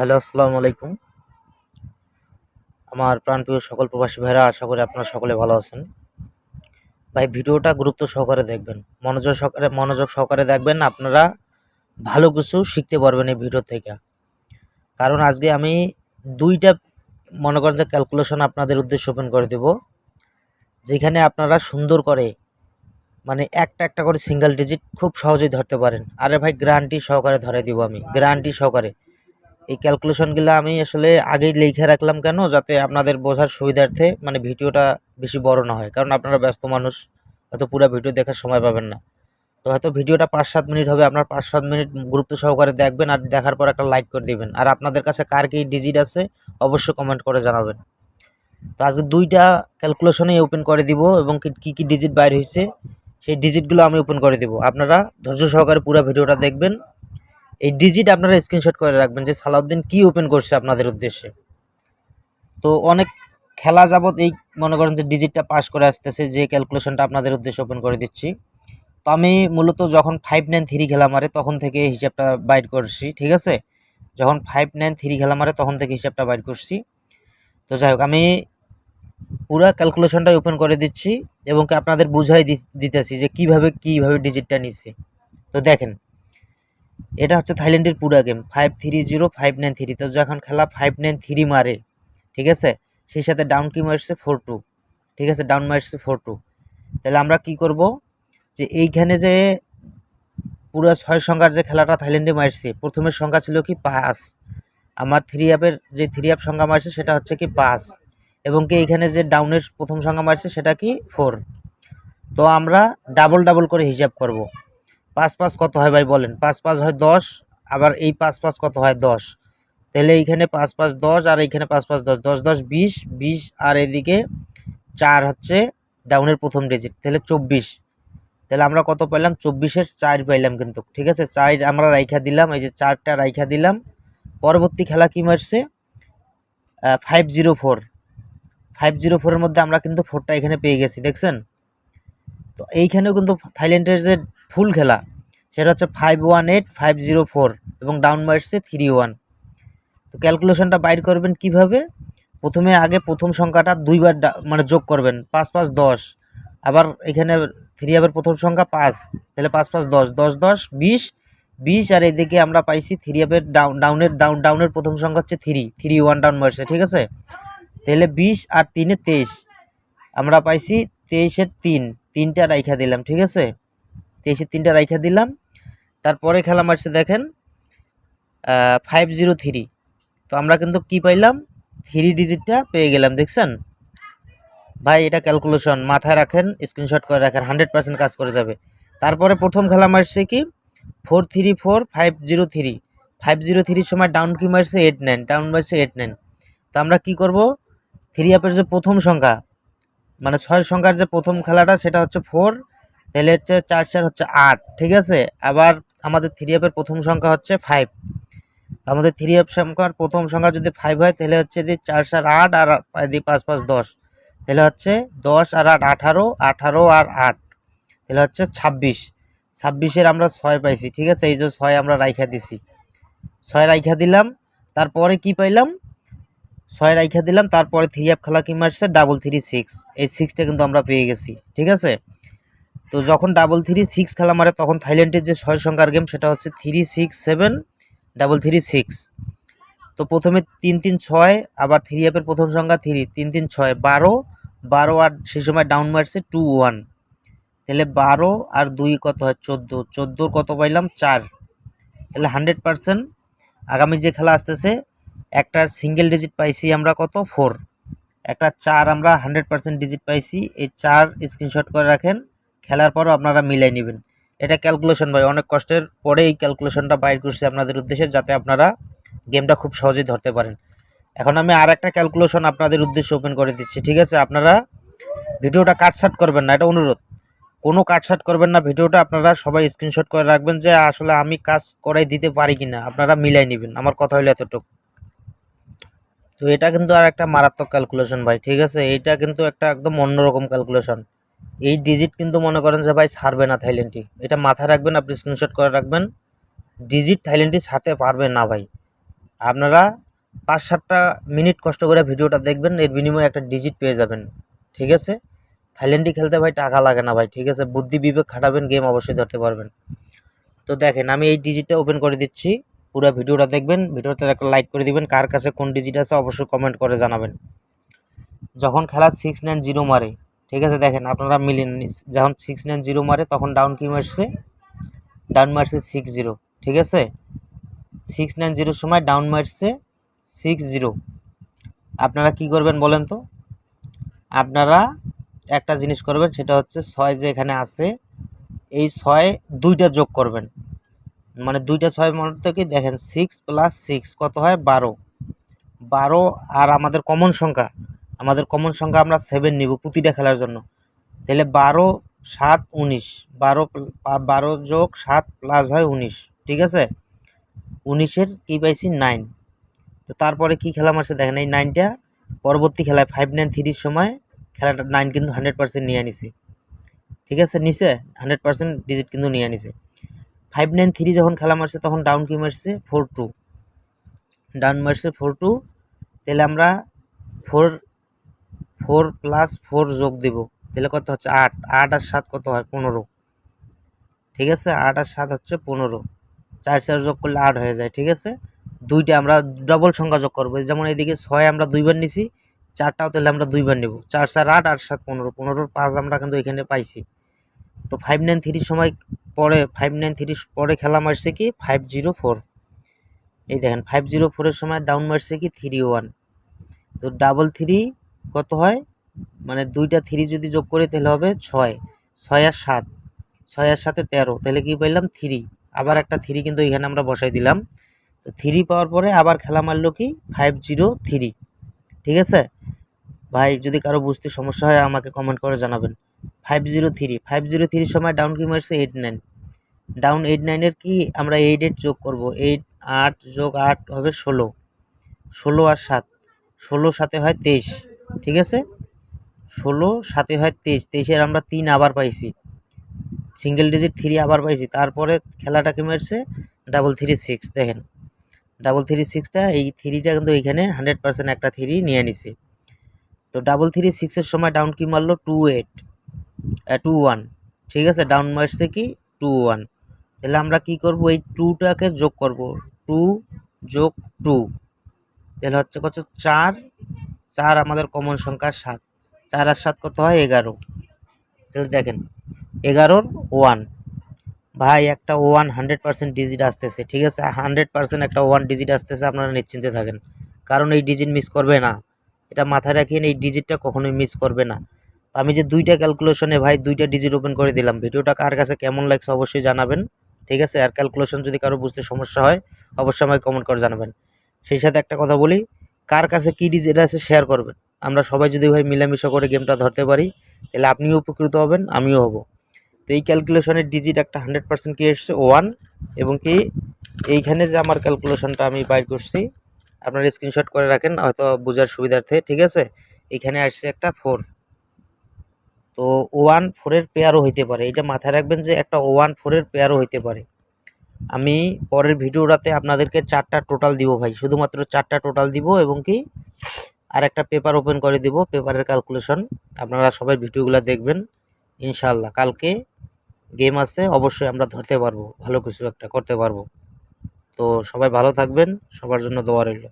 Hello, আসসালামু আলাইকুম। আমার প্রাণপ্রিয় সকল প্রবাসী ভাইরা, আশা করি আপনারা সকলে ভালো আছেন। ভাই, ভিডিওটা গুরুত্ব সহকারে দেখবেন, মনোযোগ সহকারে দেখবেন। আপনারা ভালো কিছু শিখতে পারবেন এই ভিডিও থেকে। কারণ আজকে আমি ২টা মনে করেন যে ক্যালকুলেশন আপনাদের উদ্দেশ্যে ওপেন করে দেব, যেখানে আপনারা সুন্দর করে মানে একটা করে সিঙ্গেল ডিজিট খুব সহজেই ধরতে পারেন। আরে ভাই, গ্যারান্টি সহকারে ধরে দিব, আমি গ্যারান্টি সহকারে। এই ক্যালকুলেশনগুলো আমি আসলে আগেই লিখে রাখলাম কেন, যাতে আপনাদের বোঝার সুবিধার্থে মানে ভিডিওটা বেশি বড় না হয়। কারণ আপনারা ব্যস্ত মানুষ, হয়তো পুরো ভিডিও দেখার সময় পাবেন না। তো হয়তো ভিডিওটা ৫-৭ মিনিট হবে, আপনার ৫-৭ মিনিট গুরুত্ব সহকারে দেখবেন, আর দেখার পর একটা লাইক করে দিবেন। আর আপনাদের কাছে কার কী ডিজিট আছে অবশ্যই কমেন্ট করে জানাবেন। তো আজকে ২টা ক্যালকুলেশনেই ওপেন করে দিব, এবং কী ডিজিট বাইর হয়েছে সেই ডিজিটগুলো আমি ওপেন করে দিব। আপনারা ধৈর্য সহকারে পুরো ভিডিওটা দেখবেন। এই ডিজিট আপনারা স্ক্রিনশট করে রাখবেন যে সালাউদ্দিন কি ওপেন করছে আপনাদের উদ্দেশ্যে। তো অনেক খেলা যাবত এই মনে করেন যে ডিজিটটা পাস করে আসতেছে, যে ক্যালকুলেশনটা আপনাদের উদ্দেশ্যে ওপেন করে দিচ্ছি। তো আমি মূলত যখন 593 খেলা মারে তখন থেকে হিসাবটা বাইর করছি, ঠিক আছে? যখন 593 খেলা মারে তখন থেকে হিসাবটা বাইর করছি। তো যাই হোক, আমি পুরো ক্যালকুলেশনটাই ওপেন করে দিচ্ছি এবং আপনাদের বুঝাই দিতেছি যে কিভাবে ডিজিটটা নিচ্ছে। তো দেখেন, এটা হচ্ছে থাইল্যান্ডের পুরা গেম 530593। তো যখন খেলা 593 মারে, ঠিক আছে, সেই সাথে ডাউন কি মারছে 42, ঠিক আছে, ডাউন মারছে 42। তাহলে আমরা কি করব, যে এইখানে যে পুরো 6 সংখ্যার যে খেলাটা থাইল্যান্ডে মারছে, প্রথমের সংখ্যা ছিল কি 5, আমার 3 অ্যাপের যে 3 অ্যাপ সংখ্যা মারছে সেটা হচ্ছে কি 5, এবং কি এইখানে যে ডাউনের প্রথম সংখ্যা মারছে সেটা কি 4। তো আমরা ডাবল করে হিসাব করব। 5 কত হয় ভাই বলেন? 5 হয় 10, আবার এই 5 কত হয় 10। তাহলে এইখানে 5 10, আর এইখানে 5 10, 10 10 20, 20, আর এদিকে 4 হচ্ছে ডাউনের প্রথম ডিজিট, তাহলে 24। তাহলে আমরা কত পাইলাম? 24-এর 4 পাইলাম কিন্তু, ঠিক আছে? 4 আমরা রাইখা দিলাম, এই যে 4টা রাইখা দিলাম। পরবর্তী খেলা কি মারছে? 504। 504-এর মধ্যে আমরা কিন্তু 4টা এখানে পেয়ে গেছি, দেখছেন? তো এইখানেও কিন্তু থাইল্যান্ডের যে ফুল খেলা সেটা হচ্ছে 518504, এবং ডাউন মারছে 31। তো ক্যালকুলেশনটা বাইর করবেন কিভাবে? প্রথমে আগে প্রথম সংখ্যাটা দুইবার মানে যোগ করবেন, 5 5 10। আবার এখানে 3 অ্যাপের প্রথম সংখ্যা 5, তাহলে 5 10, 10 10 20 20, আর এদিকে আমরা পাইছি 3 অ্যাপের ডাউনের প্রথম সংখ্যা হচ্ছে 3 ডাউন মারছে, ঠিক আছে? তাহলে 20 আর 3-এ 23, আমরা পাইছি 23-এর 3, 3টা রাইখা দিলাম, ঠিক আছে? 23-এর 3টা রাইখা দিলাম। তারপরে খেলা মারছে দেখেন 503। তো আমরা কিন্তু কি পাইলাম? 3 ডিজিটটা পেয়ে গেলাম, দেখছেন? ভাই, এটা ক্যালকুলেশন মাথায় রাখেন, স্ক্রিনশট করে রাখেন, 100% কাজ করে যাবে। তারপরে প্রথম খেলা মারছে কি 434503। 503-র সময় ডাউন কি মারছে 89, ডাউন মারছে 89। তো আমরা কি করব? 3 অ্যাপের যে প্রথম সংখ্যা মানে 6 সংখ্যার যে প্রথম খেলাটা সেটা হচ্ছে 4, তাহলে হচ্ছে 4 4 হচ্ছে 8, ঠিক আছে? আবার আমাদের 3 অ্যাপের প্রথম সংখ্যা হচ্ছে 5। আমাদের 3 অ্যাপ সংখ্যার প্রথম সংখ্যা যদি 5 হয়, তাহলে হচ্ছে যে 4 4 8, আর 5 5 10, তাহলে হচ্ছে 10 আর 8 18, 18 আর 8, তাহলে হচ্ছে 26। 26-এর আমরা 6 পাইছি, ঠিক আছে? এই যে 6 আমরা রাইখা দিছি, 6 রাইখা দিলাম। তারপরে কি পাইলাম? 6 রাইখা দিলাম। তারপরে 3 অ্যাপ খেলা কি মারছে 336, এই 6টা কিন্তু আমরা পেয়ে গেছি, ঠিক আছে? তো যখন 336 খেলা মারে তখন থাইল্যান্ডের যে 6 সংখ্যার গেম সেটা হচ্ছে 367336। তো প্রথমে 3 3 6, আবার 3 অ্যাপের প্রথম সংখ্যা 3, 3 3 6 12 12, আর সেই সময় ডাউন মারছে 21। তাহলে 12 আর 2 কত হয় 14, 14 কত পাইলাম 4। তাহলে 100% আগামী যে খেলা আসতেছে একটা সিঙ্গেল ডিজিট পাইছি আমরা কত 4, একটা 4 আমরা 100% ডিজিট পাইছি। এই 4 স্ক্রিনশট করে রাখেন, খেলার পরও আপনারা মিলাই নেবেন। এটা ক্যালকুলেশন ভাই, অনেক কষ্টের পরে এই ক্যালকুলেশনটা বাইর করছি আপনাদের উদ্দেশ্যে, যাতে আপনারা গেমটা খুব সহজেই ধরতে পারেন। এখন আমি আর একটা ক্যালকুলেশন আপনাদের উদ্দেশ্যে ওপেন করে দিচ্ছি, ঠিক আছে? আপনারা ভিডিওটা কাটছাট করবেন না, এটা অনুরোধ। কোনো কাটছাট করবেন না ভিডিওটা, আপনারা সবাই স্ক্রিনশট করে রাখবেন যে আসলে আমি কাজ করাই দিতে পারি কিনা, আপনারা মিলাই নেবেন। আমার কথা হলো এতটুকু। তো এটা কিন্তু আর একটা মারাত্মক ক্যালকুলেশন ভাই, ঠিক আছে? এইটা কিন্তু একটা একদম অন্যরকম ক্যালকুলেশন। এই ডিজিট কিন্তু মনে করেন যে ভাই ছাড়বে না থাইল্যান্ডই, এটা মাথায় রাখবেন, আপনি স্ক্রিনশট করে রাখবেন। ডিজিট থাইল্যান্ডই ছাড়তে পারবে না ভাই। আপনারা 5-7টা মিনিট কষ্ট করে ভিডিওটা দেখবেন, এর বিনিময়ে একটা ডিজিট পেয়ে যাবেন। ঠিক আছে, থাইল্যান্ডই খেলতে ভাই টাকা লাগে না ভাই। ঠিক আছে, বুদ্ধি বিবেক খাটাবেন, গেম অবশ্যই ধরতে পারবেন। তো দেখেন আমি এই ডিজিটটা ওপেন করে দিচ্ছি, পুরো ভিডিওটা দেখবেন, ভিডিওতে একটা লাইক করে দিবেন। কার কাছে কোন ডিজিট আছে অবশ্যই কমেন্ট করে জানাবেন। যখন খেলা 690 মারে, ঠিক আছে, দেখেন আপনারা মিলিয়ে যখন 690 মারে তখন ডাউন কি মারছে, ডাউন মারছে 60। ঠিক আছে, 690 সময় ডাউন মারছে 60। আপনারা কি করবেন বলেন তো? আপনারা একটা জিনিস করবেন, সেটা হচ্ছে 6 যে এখানে আছে, এই 6 দুইটা যোগ করবেন। মানে দুইটা 6 মধ্যে কি দেখেন 6 + 6 কত হয় 12। 12 আর আমাদের কমন সংখ্যা আমরা 7 নিব প্রতিটা খেলার জন্য। তাহলে 12 7 19, 12 যোগ 7 প্লাস হয় 19। ঠিক আছে, 19-এর কি পাইছি 9। তো তারপরে কি খেলা মারছে দেখেন, এই 9টা পরবর্তী খেলায় 593-র সময় খেলাটা 9 কিন্তু 100% নিয়ে নিছে। ঠিক আছে, নিচে 100% ডিজিট কিন্তু নিয়ে নিছে। 593 যখন খেলা মারছে তখন ডাউন কি মারছে 42, ডাউন মারছে 42। তাহলে আমরা 4 + 4 যোগ দেব, তাহলে কত হচ্ছে 8। 8 আর 7 কত হয় 15। ঠিক আছে, 8 আর 7 হচ্ছে 15, 4 যোগ করলে 8 হয়ে যায়। ঠিক আছে, দুইটা আমরা ডবল সংখ্যা যোগ করবো, যেমন এদিকে 6 আমরা 2বার নিছি, 4টাও তাহলে আমরা 2বার নেব। 4 4 8, 8 7 15, 15-র 5 আমরা কিন্তু এখানে পাইছি। তো 593 সময় পরে 593 পরে খেলা মারছে কি 504। এই দেখেন 504-এর সময় ডাউন মারছে কি 31। তো 33 কত হয়, মানে দুইটা 3 যদি যোগ করি তাহলে হবে 6। 6 আর 7, 6 আর 7-এ 13, তাহলে কি পাইলাম 3। আবার একটা 3 কিন্তু এখানে আমরা বসাই দিলাম। তো 3 পাওয়ার পরে আবার খেলা মারলো কি 503। ঠিক আছে ভাই, যদি কারো বুঝতে সমস্যা হয় আমাকে কমেন্ট করে জানাবেন। 503 সময় ডাউন কি মারছে 89। ডাউন 89-এর কি আমরা 8 যোগ করব, 8 8 যোগ 8 হবে 16। 16 আর 7, 16 সাথে হয় 23। ঠিক আছে, 16 সাথে হয় 23, 23-এর আমরা 3 আবার পাইছি, সিঙ্গেল ডিজিট 3 আবার পাইছি। তারপরে খেলাটা কি মারছে 336। দেখেন 336টা, এই 3টা কিন্তু এইখানে 100% একটা 3 নিয়ে নিছে। তো 336-এর সময় ডাউন কি মারলো 21। ঠিক আছে, ডাউন মারছে কি 21। তাহলে আমরা কি করব, এই 2টাকে যোগ করব, 2 যোগ 2, তাহলে হচ্ছে কত 4। 4 আমাদের কমন সংখ্যা 7, 4 আর 7 কত হয় 11। তাহলে দেখেন 11-র 1। ভাই একটা 100% ডিজিট আসতেছে। ঠিক আছে, 100% একটা 1 ডিজিট আসতেছে, আপনারা নিশ্চিন্তে থাকেন, কারণ এই ডিজিট মিস করবে না। এটা মাথায় রাখিয়ে এই ডিজিটটা কখনোই মিস করবে না। আমি যে দুইটা ক্যালকুলেশনে ভাই দুইটা ডিজিট ওপেন করে দিলাম, ভিডিওটা কার কাছে কেমন লাগছে অবশ্যই জানাবেন। ঠিক আছে, আর ক্যালকুলেশন যদি কারো বুঝতে সমস্যা হয় অবশ্যই আমাকে কমেন্ট করে জানাবেন। সেই সাথে একটা কথা বলি, কার কাছে কী ডিজিট আছে শেয়ার করবেন। আমরা সবাই যদি ভাই মিলামিশা করে গেমটা ধরতে পারি তাহলে আপনিও উপকৃত হবেন, আমিও হব। তো এই ক্যালকুলেশনের ডিজিট একটা 100% কি এসছে 1, এবং কি এইখানে যে আমার ক্যালকুলেশনটা আমি বাইর করছি, আপনারা স্ক্রিনশট করে রাখেন হয়তো বোঝার সুবিধার্থে। ঠিক আছে, এখানে আসছে একটা 4। তো 1 4-এর পেয়ারও হইতে পারে, এটা মাথায় রাখবেন যে একটা 1 4-এর পেয়ারও হইতে পারে। আমি পরের ভিডিওটাতে আপনাদেরকে 4টা টোটাল দিব ভাই, শুধুমাত্র 4টা টোটাল দিব, এবং কি আর একটা পেপার ওপেন করে দিব, পেপারের ক্যালকুলেশন। আপনারা সবাই ভিডিওগুলো দেখবেন, ইনশাআল্লাহ কালকে গেম আছে, অবশ্যই আমরা ধরতে পারবো, ভালো কিছু একটা করতে পারবো। তো সবাই ভালো থাকবেন, সবার জন্য দোয়া রইল।